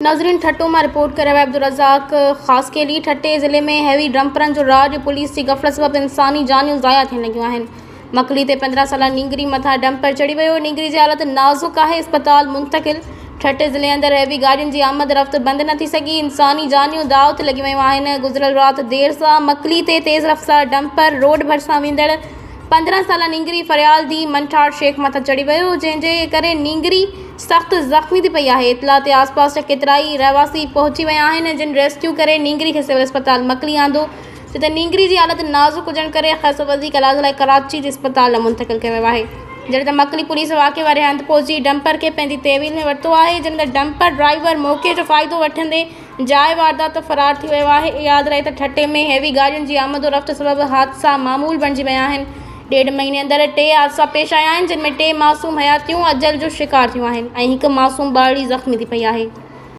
नाज़रीन, ठट्टो में रिपोर्ट कर रहा है अब्दुल रज़ाक ख़ास के लिए। ठट्टे ज़िले में हैवी डंपरन जो राज पुलिस की गफ़लत सबब इंसानी जानियूं ज़ाया थियण लॻियूं आहिनि। मकली ते 15 साला नींगरी मथा डंपर चढ़ी वियो। नींगरी जी हालत नाज़ुक है, अस्पताल मुंतकिल। ठट्टे ज़िले अंदर हैवी गाड़ियुनि जी आमद रफ़्त बंद न थी सघी। इंसानी जानियूं दाव ते लॻी वियूं आहिनि। गुज़िरियल राति देर सां मकली ते तेज़ रफ़्तार डंपर रोड भरिसां वेंदड़ 15 साला नींगरी फरियाल दी मनठार शेख मथा चढ़ी वियो, जंहिंजे करे नींगरी सख्त ज़ख्मी थी पई आहे। इतला ते आसपास जा केतिराई रहवासी पहुची विया आहिनि, जिन रेस्क्यू करे नींगरी खे सिविल अस्पताल मकली आंदो, जिते नींगरी जी हालत नाज़ुक हुजण करे ख़ासि वधीक इलाज लाइ कराची जे अस्पताल मुंतकिल कयो वियो आहे। जॾहिं त मकली पुलिस वाक़े वारे हंधि पहुची डंपर खे पंहिंजी तहवील में वरितो आहे, जिन में डंपर ड्राइवर मौक़े जो फ़ाइदो वठंदे जाइ वारदात फ़रार थी वियो आहे। यादि रहे त ठट्टे में हैवी गाड़ियुनि जी आमद रफ़्त सबबि हादसा मामूल बणिजी विया आहिनि। 1.5 महीने अंदर 3 हादसा पेश आया आहिनि, जिन में 3 मासूम हयातियूं अजल जो शिकार थियूं आहिनि ऐं 1 मासूम ॿारड़ी ज़ख़्मी थी पई आहे।